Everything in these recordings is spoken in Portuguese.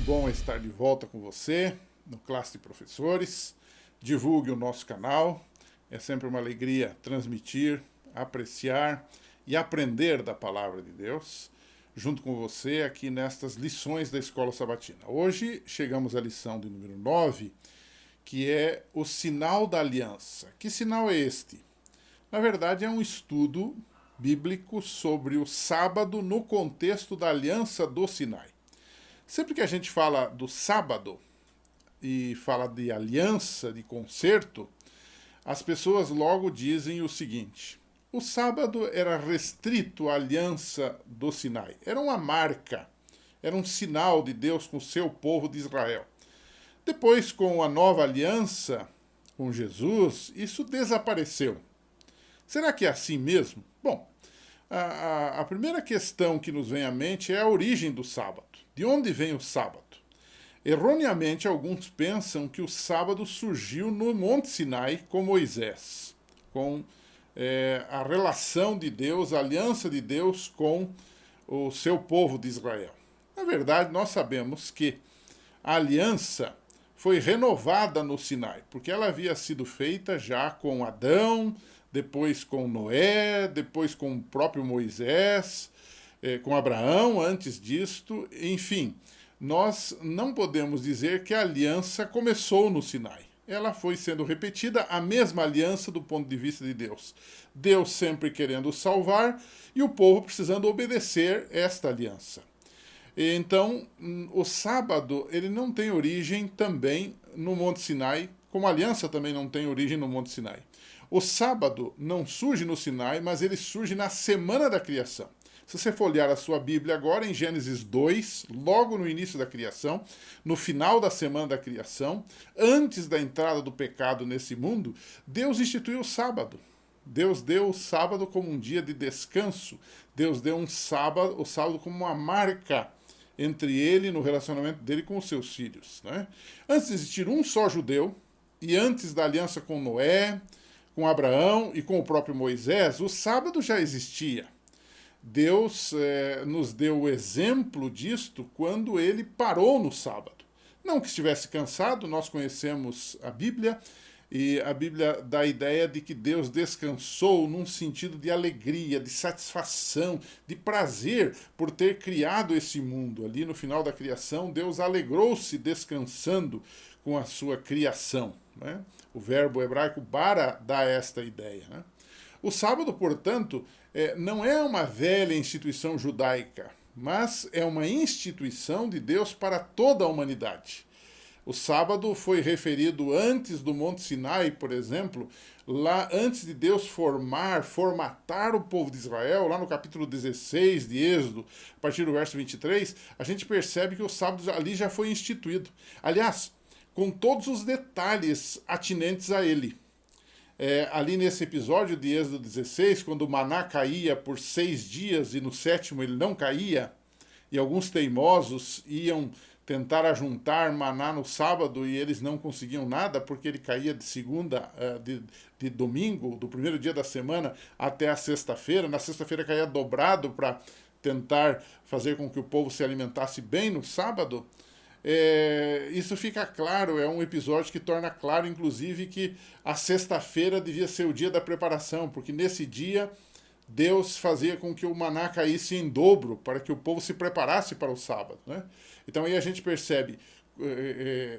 bom estar de volta com você no Classe de Professores. Divulgue o nosso canal. É sempre uma alegria transmitir, apreciar e aprender da Palavra de Deus junto com você aqui nestas lições da Escola Sabatina. Hoje chegamos à lição de número 9, que é o sinal da aliança. Que sinal é este? Na verdade, é um estudo bíblico sobre o sábado no contexto da aliança do Sinai. Sempre que a gente fala do sábado e fala de aliança, de concerto, as pessoas logo dizem o seguinte: o sábado era restrito à aliança do Sinai. Era uma marca, era um sinal de Deus com o seu povo de Israel. Depois, com a nova aliança, com Jesus, isso desapareceu. Será que é assim mesmo? Bom, a primeira questão que nos vem à mente é a origem do sábado. De onde vem o sábado? Erroneamente, alguns pensam que o sábado surgiu no Monte Sinai com Moisés, com a relação de Deus, a aliança de Deus com o seu povo de Israel. Na verdade, nós sabemos que a aliança foi renovada no Sinai, porque ela havia sido feita já com Adão, depois com Noé, depois com o próprio Moisés, com Abraão antes disto, enfim. Nós não podemos dizer que a aliança começou no Sinai. Ela foi sendo repetida, a mesma aliança do ponto de vista de Deus. Deus sempre querendo salvar e o povo precisando obedecer esta aliança. Então, o sábado ele não tem origem também no Monte Sinai, como a aliança também não tem origem no Monte Sinai. O sábado não surge no Sinai, mas ele surge na semana da criação. Se você for olhar a sua Bíblia agora, em Gênesis 2, logo no início da criação, no final da semana da criação, antes da entrada do pecado nesse mundo, Deus instituiu o sábado. Deus deu o sábado como um dia de descanso. Deus deu o sábado como uma marca entre ele, no relacionamento dele com os seus filhos. Né? Antes de existir um só judeu, e antes da aliança com Noé, com Abraão e com o próprio Moisés, o sábado já existia. Deus nos deu o exemplo disto quando ele parou no sábado. Não que estivesse cansado, nós conhecemos a Bíblia, e a Bíblia dá a ideia de que Deus descansou num sentido de alegria, de satisfação, de prazer por ter criado esse mundo. Ali no final da criação, Deus alegrou-se descansando com a sua criação. Né? O verbo hebraico bara dá esta ideia. Né? O sábado, portanto, não é uma velha instituição judaica, mas é uma instituição de Deus para toda a humanidade. O sábado foi referido antes do Monte Sinai, por exemplo, lá antes de Deus formatar o povo de Israel, lá no capítulo 16 de Êxodo, a partir do verso 23, a gente percebe que o sábado ali já foi instituído. Aliás, com todos os detalhes atinentes a ele. Ali nesse episódio de Êxodo 16, quando o maná caía por 6 dias e no 7º ele não caía, e alguns teimosos iam tentar ajuntar maná no sábado e eles não conseguiam nada porque ele caía de segunda, de domingo, do primeiro dia da semana até a sexta-feira. Na sexta-feira caía dobrado para tentar fazer com que o povo se alimentasse bem no sábado. Isso fica claro, é um episódio que torna claro, inclusive, que a sexta-feira devia ser o dia da preparação, porque nesse dia Deus fazia com que o maná caísse em dobro, para que o povo se preparasse para o sábado. Né? Então aí a gente percebe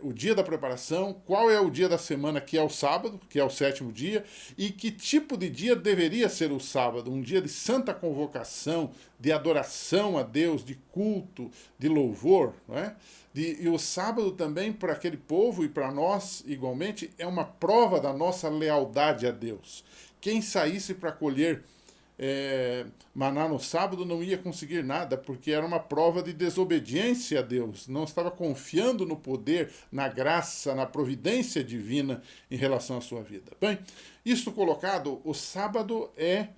o dia da preparação, qual é o dia da semana que é o sábado, que é o 7º dia, e que tipo de dia deveria ser o sábado, um dia de santa convocação, de adoração a Deus, de culto, de louvor. Não é? E o sábado também, para aquele povo e para nós, igualmente, é uma prova da nossa lealdade a Deus. Quem saísse para colher maná no sábado não ia conseguir nada, porque era uma prova de desobediência a Deus. Não estava confiando no poder, na graça, na providência divina em relação à sua vida. Bem, isto colocado, o sábado é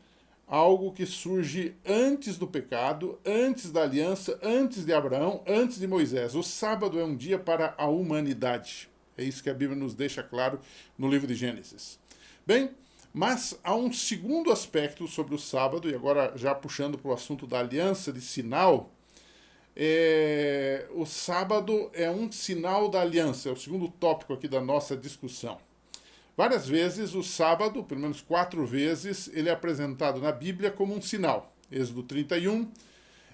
algo que surge antes do pecado, antes da aliança, antes de Abraão, antes de Moisés. O sábado é um dia para a humanidade. É isso que a Bíblia nos deixa claro no livro de Gênesis. Bem, mas há um segundo aspecto sobre o sábado, e agora já puxando para o assunto da aliança, de sinal, o sábado é um sinal da aliança, é o segundo tópico aqui da nossa discussão. Várias vezes o sábado, pelo menos 4 vezes, ele é apresentado na Bíblia como um sinal. Êxodo 31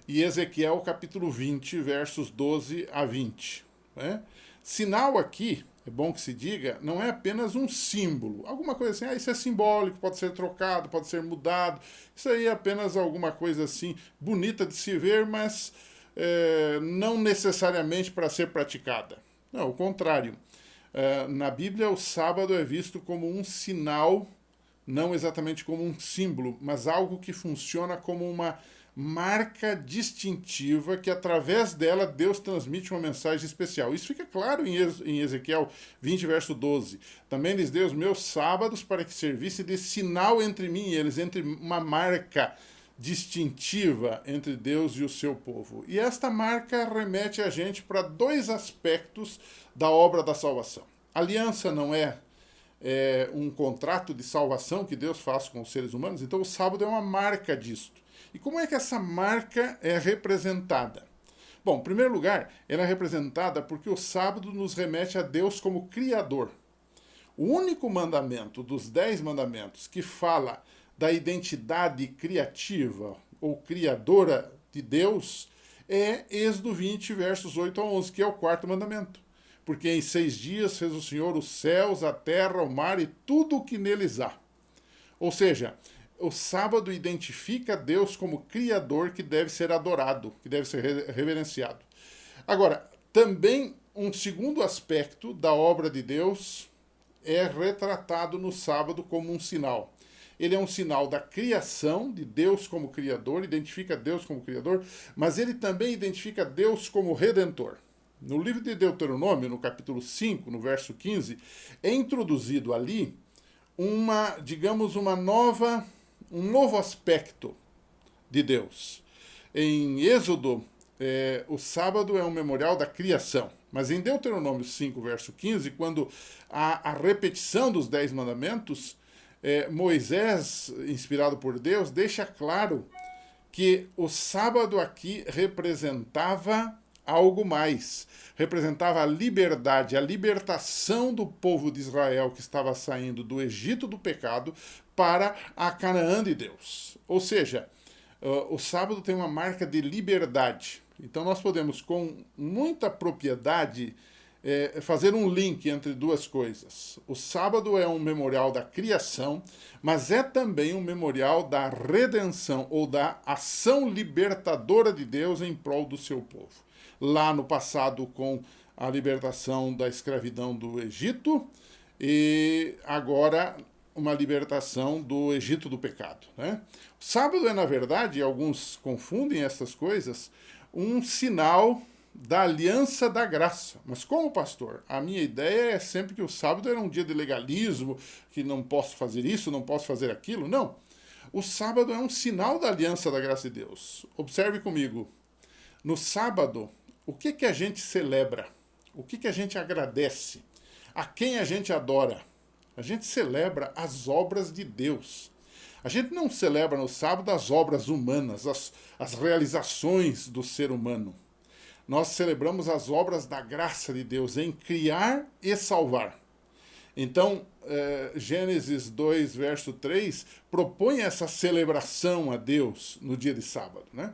e Ezequiel capítulo 20, versos 12 a 20. Né? Sinal aqui, é bom que se diga, não é apenas um símbolo. Alguma coisa assim, isso é simbólico, pode ser trocado, pode ser mudado. Isso aí é apenas alguma coisa assim, bonita de se ver, mas não necessariamente para ser praticada. Não, o contrário. Na Bíblia, o sábado é visto como um sinal, não exatamente como um símbolo, mas algo que funciona como uma marca distintiva que, através dela, Deus transmite uma mensagem especial. Isso fica claro em Ezequiel 20, verso 12. Também lhes dei os meus sábados para que servissem de sinal entre mim e eles, entre uma marca distintiva entre Deus e o seu povo. E esta marca remete a gente para 2 aspectos da obra da salvação. Aliança não é um contrato de salvação que Deus faz com os seres humanos, então o sábado é uma marca disto. E como é que essa marca é representada? Bom, em primeiro lugar, ela é representada porque o sábado nos remete a Deus como Criador. O único mandamento dos 10 mandamentos que fala da identidade criativa ou criadora de Deus é Êxodo 20, versos 8 a 11, que é o 4º mandamento. Porque em 6 dias fez o Senhor os céus, a terra, o mar e tudo o que neles há. Ou seja, o sábado identifica Deus como Criador que deve ser adorado, que deve ser reverenciado. Agora, também um segundo aspecto da obra de Deus é retratado no sábado como um sinal. Ele é um sinal da criação, de Deus como Criador, identifica Deus como Criador, mas ele também identifica Deus como Redentor. No livro de Deuteronômio, no capítulo 5, no verso 15, é introduzido ali um novo aspecto de Deus. Em Êxodo, o sábado é um memorial da criação. Mas em Deuteronômio 5, verso 15, quando há a repetição dos 10 mandamentos, Moisés, inspirado por Deus, deixa claro que o sábado aqui representava algo mais. Representava a liberdade, a libertação do povo de Israel que estava saindo do Egito do pecado para a Canaã de Deus. Ou seja, o sábado tem uma marca de liberdade. Então nós podemos, com muita propriedade, fazer um link entre 2 coisas. O sábado é um memorial da criação, mas é também um memorial da redenção ou da ação libertadora de Deus em prol do seu povo. Lá no passado com a libertação da escravidão do Egito e agora uma libertação do Egito do pecado. Né? O sábado é, na verdade, alguns confundem essas coisas, um sinal da aliança da graça. Mas como pastor, a minha ideia é sempre que o sábado era um dia de legalismo, que não posso fazer isso, não posso fazer aquilo. Não. O sábado é um sinal da aliança da graça de Deus. Observe comigo. No sábado, o que a gente celebra? O que a gente agradece? A quem a gente adora? A gente celebra as obras de Deus. A gente não celebra no sábado as obras humanas, as realizações do ser humano. Nós celebramos as obras da graça de Deus em criar e salvar. Então, Gênesis 2, verso 3, propõe essa celebração a Deus no dia de sábado. Né?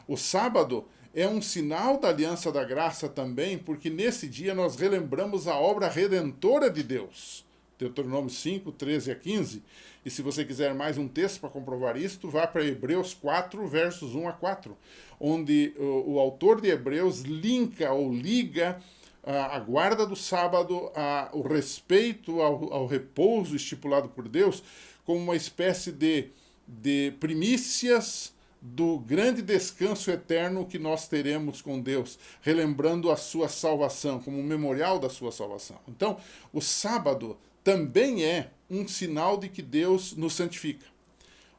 O sábado é um sinal da aliança da graça também, porque nesse dia nós relembramos a obra redentora de Deus. Deuteronômio 5, 13 a 15. E se você quiser mais um texto para comprovar isto, vá para Hebreus 4, versos 1 a 4, onde o autor de Hebreus liga a guarda do sábado, o respeito ao repouso estipulado por Deus, como uma espécie de primícias do grande descanso eterno que nós teremos com Deus, relembrando a sua salvação, como um memorial da sua salvação. Então, o sábado também é um sinal de que Deus nos santifica.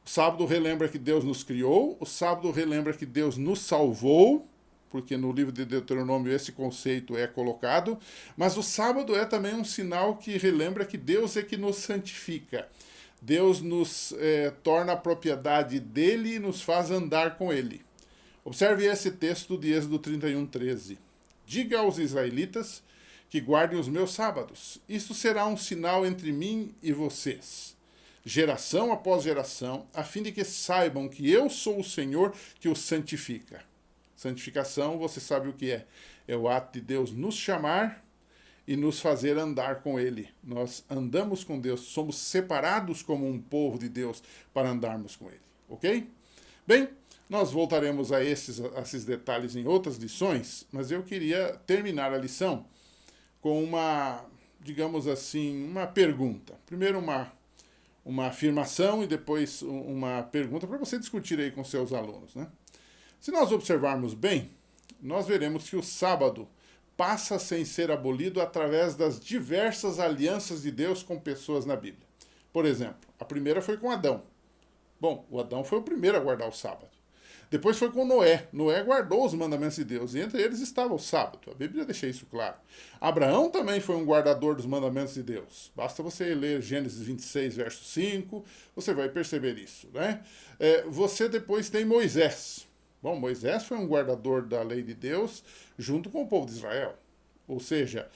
O sábado relembra que Deus nos criou, o sábado relembra que Deus nos salvou, porque no livro de Deuteronômio esse conceito é colocado, mas o sábado é também um sinal que relembra que Deus é que nos santifica. Deus nos torna a propriedade dele e nos faz andar com ele. Observe esse texto de Êxodo 31:13. Diga aos israelitas que guardem os meus sábados. Isto será um sinal entre mim e vocês, geração após geração, a fim de que saibam que eu sou o Senhor que os santifica. Santificação, você sabe o que é? É o ato de Deus nos chamar e nos fazer andar com Ele. Nós andamos com Deus, somos separados como um povo de Deus para andarmos com Ele, ok? Bem, nós voltaremos a esses detalhes em outras lições, mas eu queria terminar a lição com uma, digamos assim, uma pergunta. Primeiro uma afirmação e depois uma pergunta para você discutir aí com seus alunos, né? Se nós observarmos bem, nós veremos que o sábado passa sem ser abolido através das diversas alianças de Deus com pessoas na Bíblia. Por exemplo, a primeira foi com Adão. Bom, o Adão foi o primeiro a guardar o sábado. Depois foi com Noé. Noé guardou os mandamentos de Deus, e entre eles estava o sábado. A Bíblia deixa isso claro. Abraão também foi um guardador dos mandamentos de Deus. Basta você ler Gênesis 26, verso 5, você vai perceber isso, né? Você depois tem Moisés. Bom, Moisés foi um guardador da lei de Deus junto com o povo de Israel. Ou seja,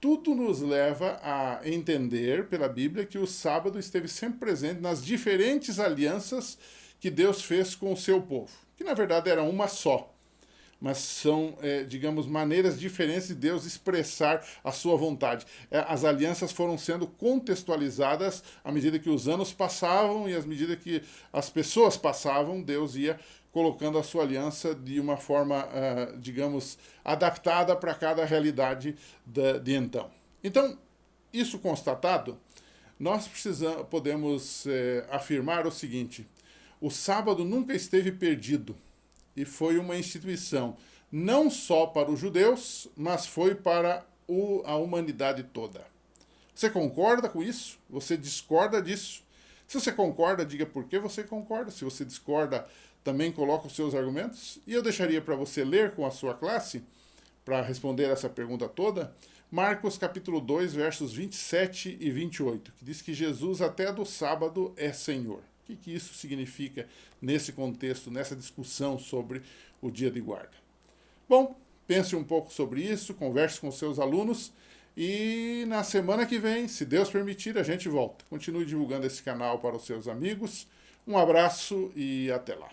tudo nos leva a entender pela Bíblia que o sábado esteve sempre presente nas diferentes alianças que Deus fez com o seu povo, que na verdade era uma só, mas são, digamos, maneiras diferentes de Deus expressar a sua vontade. As alianças foram sendo contextualizadas à medida que os anos passavam e à medida que as pessoas passavam, Deus ia colocando a sua aliança de uma forma, digamos, adaptada para cada realidade de então. Então, isso constatado, nós podemos afirmar o seguinte: o sábado nunca esteve perdido e foi uma instituição não só para os judeus, mas foi para a humanidade toda. Você concorda com isso? Você discorda disso? Se você concorda, diga por que você concorda. Se você discorda, também coloca os seus argumentos. E eu deixaria para você ler com a sua classe, para responder essa pergunta toda, Marcos capítulo 2, versos 27 e 28, que diz que Jesus até do sábado é Senhor. O que isso significa nesse contexto, nessa discussão sobre o dia de guarda? Bom, pense um pouco sobre isso, converse com seus alunos e na semana que vem, se Deus permitir, a gente volta. Continue divulgando esse canal para os seus amigos. Um abraço e até lá.